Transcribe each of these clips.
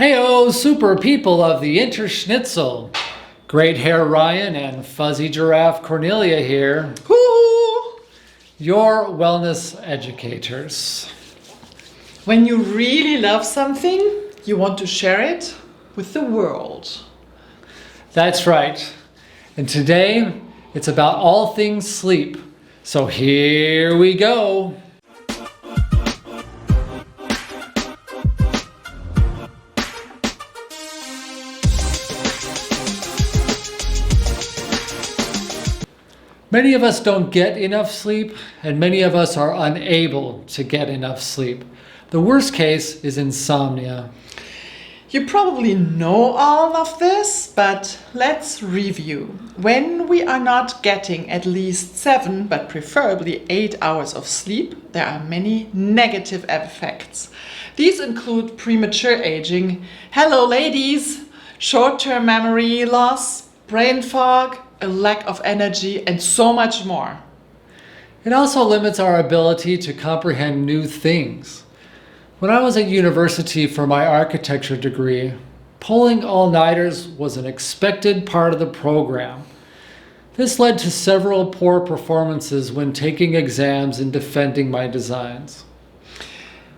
Heyo, super people of the Interschnitzel. Great hair Ryan and fuzzy giraffe Cornelia here. Woo! Your wellness educators. When you really love something, you want to share it with the world. That's right. And today, it's about all things sleep. So here we go. Many of us don't get enough sleep, and many of us are unable to get enough sleep. The worst case is insomnia. You probably know all of this, but let's review. When we are not getting at least 7, but preferably 8 hours of sleep, there are many negative effects. These include premature aging, hello ladies, short-term memory loss, brain fog, a lack of energy, and so much more. It also limits our ability to comprehend new things. When I was at university for my architecture degree, pulling all-nighters was an expected part of the program. This led to several poor performances when taking exams and defending my designs.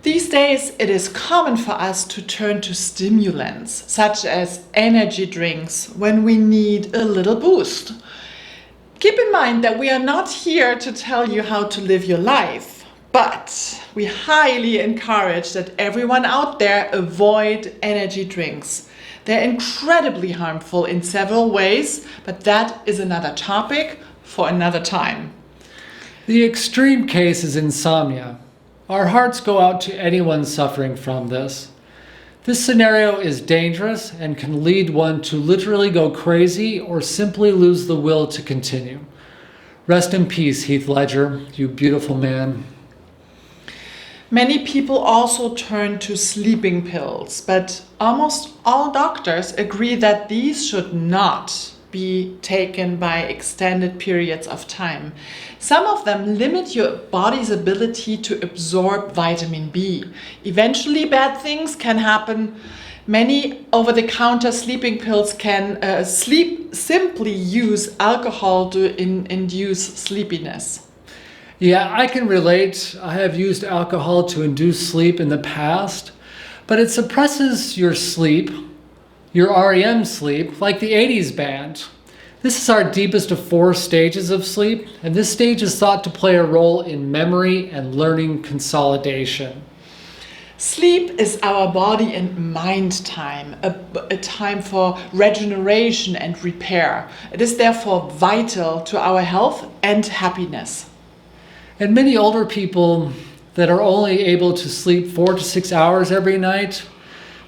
These days, it is common for us to turn to stimulants, such as energy drinks, when we need a little boost. Keep in mind that we are not here to tell you how to live your life, but we highly encourage that everyone out there avoid energy drinks. They're incredibly harmful in several ways, but that is another topic for another time. The extreme case is insomnia. Our hearts go out to anyone suffering from this. This scenario is dangerous and can lead one to literally go crazy or simply lose the will to continue. Rest in peace, Heath Ledger, you beautiful man. Many people also turn to sleeping pills, but almost all doctors agree that these should not be taken by extended periods of time. Some of them limit your body's ability to absorb vitamin B. Eventually, bad things can happen. Many over-the-counter sleeping pills can simply use alcohol to induce sleepiness. Yeah, I can relate. I have used alcohol to induce sleep in the past, but it suppresses your sleep, your REM sleep, like the 80s band. This is our deepest of 4 stages of sleep, and this stage is thought to play a role in memory and learning consolidation. Sleep is our body and mind time, a time for regeneration and repair. It is therefore vital to our health and happiness. And many older people that are only able to sleep 4 to 6 hours every night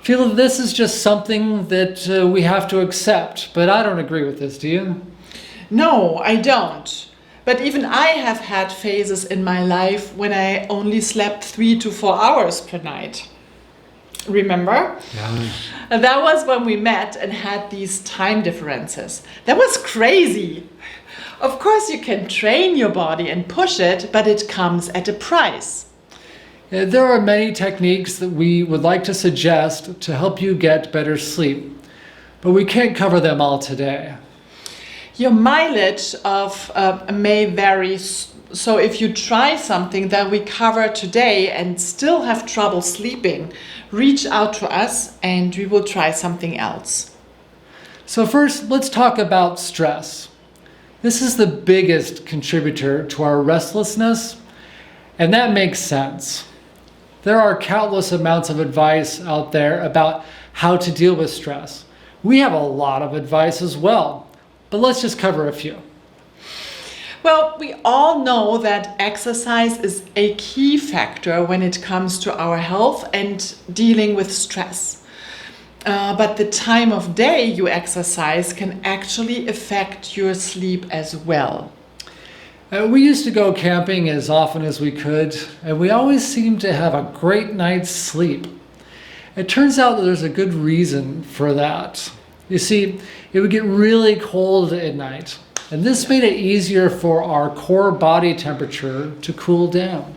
feel that this is just something that we have to accept. But I don't agree with this, do you? No, I don't. But even I have had phases in my life when I only slept 3 to 4 hours per night. Remember? Yeah. That was when we met and had these time differences. That was crazy. Of course, you can train your body and push it, but it comes at a price. There are many techniques that we would like to suggest to help you get better sleep, but we can't cover them all today. Your mileage may vary, so if you try something that we cover today and still have trouble sleeping, reach out to us and we will try something else. So first, let's talk about stress. This is the biggest contributor to our restlessness, and that makes sense. There are countless amounts of advice out there about how to deal with stress. We have a lot of advice as well, but let's just cover a few. Well, we all know that exercise is a key factor when it comes to our health and dealing with stress. But the time of day you exercise can actually affect your sleep as well. We used to go camping as often as we could, and we always seemed to have a great night's sleep. It turns out that there's a good reason for that. You see, it would get really cold at night, and this made it easier for our core body temperature to cool down.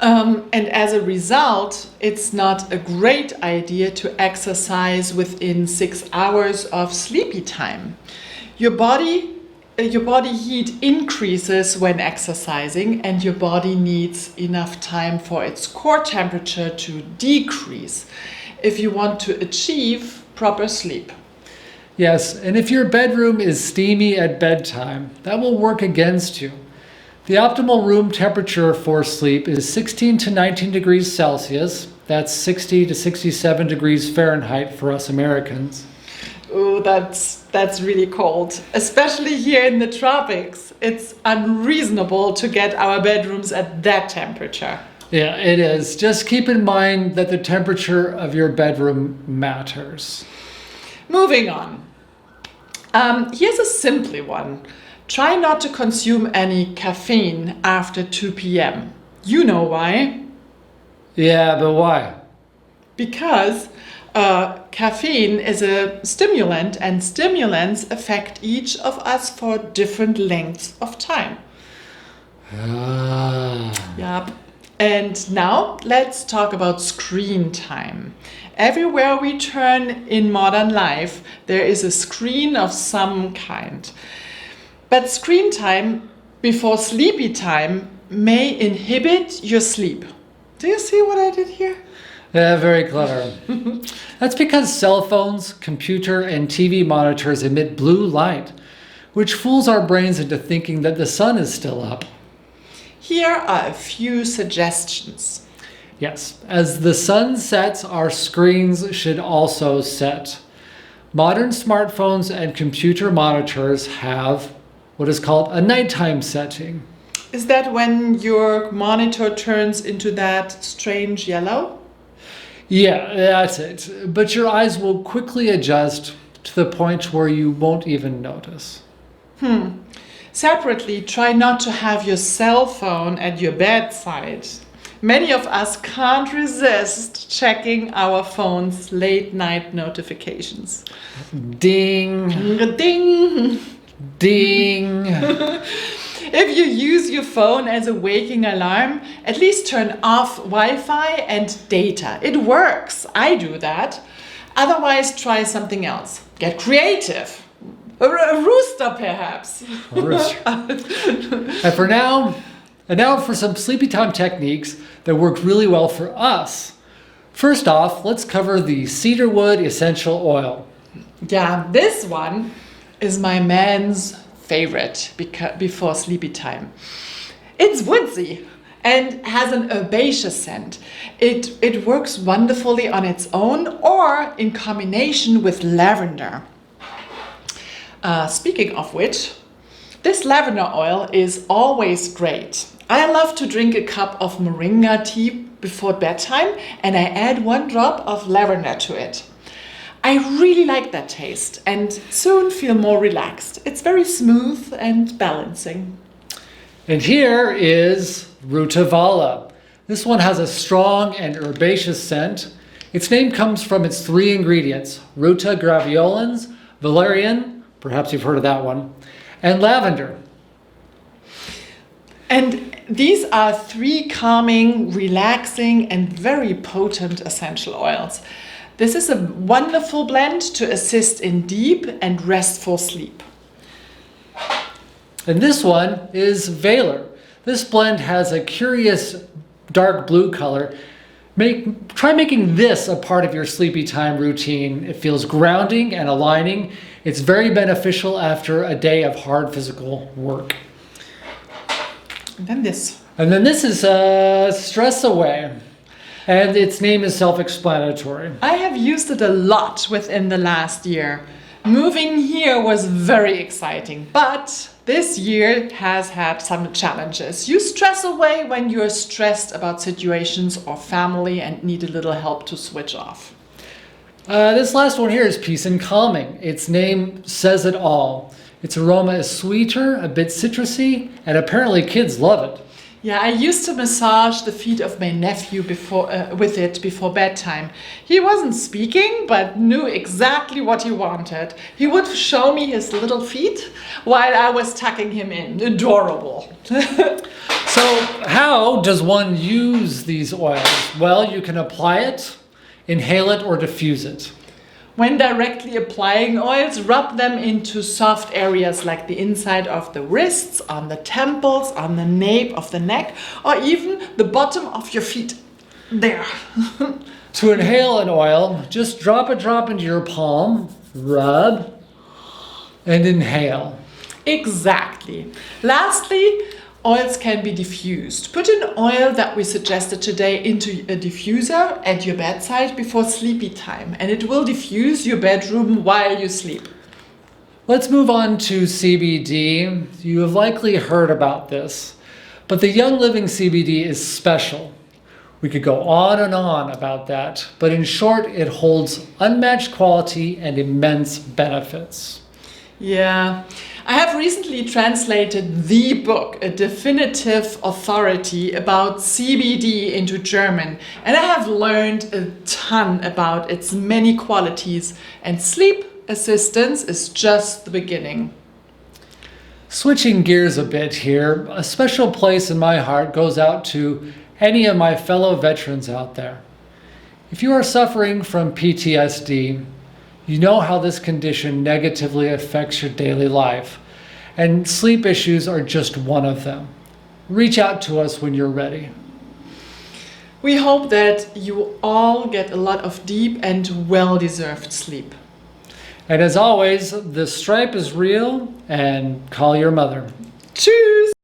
And as a result, it's not a great idea to exercise within 6 hours of sleepy time. Your body heat increases when exercising, and your body needs enough time for its core temperature to decrease if you want to achieve proper sleep. Yes, and if your bedroom is steamy at bedtime, that will work against you. The optimal room temperature for sleep is 16 to 19 degrees Celsius. That's 60 to 67 degrees Fahrenheit for us Americans. Oh, that's really cold, especially here in the tropics. It's unreasonable to get our bedrooms at that temperature. Yeah, it is. Just keep in mind that the temperature of your bedroom matters. Moving on. Here's a simple one. Try not to consume any caffeine after 2 p.m. You know why? Yeah, but why? Because caffeine is a stimulant, and stimulants affect each of us for different lengths of time. Yep. And now let's talk about screen time. Everywhere we turn in modern life, there is a screen of some kind. But screen time before sleepy time may inhibit your sleep. Do you see what I did here? Yeah, very clever. That's because cell phones, computer, and TV monitors emit blue light, which fools our brains into thinking that the sun is still up. Here are a few suggestions. Yes, as the sun sets, our screens should also set. Modern smartphones and computer monitors have what is called a nighttime setting. Is that when your monitor turns into that strange yellow? Yeah, that's it. But your eyes will quickly adjust to the point where you won't even notice. Separately, try not to have your cell phone at your bedside. Many of us can't resist checking our phone's late night notifications. Ding, Ding! ding. If you use your phone as a waking alarm, at least turn off Wi-Fi and data. It works. I do that. Otherwise, try something else. Get creative. A rooster, perhaps. And now for some sleepy time techniques that work really well for us. First off, let's cover the cedarwood essential oil. Yeah, this one is my man's favorite before sleepy time. It's woodsy and has an herbaceous scent. It works wonderfully on its own or in combination with lavender. Speaking of which, this lavender oil is always great. I love to drink a cup of moringa tea before bedtime, and I add 1 drop of lavender to it. I really like that taste and soon feel more relaxed. It's very smooth and balancing. And here is Rutavala. This one has a strong and herbaceous scent. Its name comes from its 3 ingredients: Ruta graveolens, valerian, perhaps you've heard of that one, and lavender. And these are 3 calming, relaxing, and very potent essential oils. This is a wonderful blend to assist in deep and restful sleep. And this one is Valor. This blend has a curious dark blue color. Try making this a part of your sleepy time routine. It feels grounding and aligning. It's very beneficial after a day of hard physical work. And then this. And then this is Stress Away. And its name is self-explanatory. I have used it a lot within the last year. Moving here was very exciting, but this year has had some challenges. You stress away when you're stressed about situations or family and need a little help to switch off. This last one here is Peace and Calming. Its name says it all. Its aroma is sweeter, a bit citrusy, and apparently kids love it. Yeah, I used to massage the feet of my nephew with it before bedtime. He wasn't speaking, but knew exactly what he wanted. He would show me his little feet while I was tucking him in. Adorable. So how does one use these oils? Well, you can apply it, inhale it, or diffuse it. When directly applying oils, rub them into soft areas like the inside of the wrists, on the temples, on the nape of the neck, or even the bottom of your feet. There. To inhale an oil, just drop a drop into your palm, rub, and inhale. Exactly. Lastly, oils can be diffused. Put an oil that we suggested today into a diffuser at your bedside before sleepy time, and it will diffuse your bedroom while you sleep. Let's move on to CBD. You have likely heard about this, but the Young Living CBD is special. We could go on and on about that, but in short, it holds unmatched quality and immense benefits. Yeah, I have recently translated the book, A Definitive Authority about CBD, into German, and I have learned a ton about its many qualities, and sleep assistance is just the beginning. Switching gears a bit here, a special place in my heart goes out to any of my fellow veterans out there. If you are suffering from PTSD, you know how this condition negatively affects your daily life, and sleep issues are just one of them. Reach out to us when you're ready. We hope that you all get a lot of deep and well-deserved sleep. And as always, the stripe is real, and call your mother. Tschüss!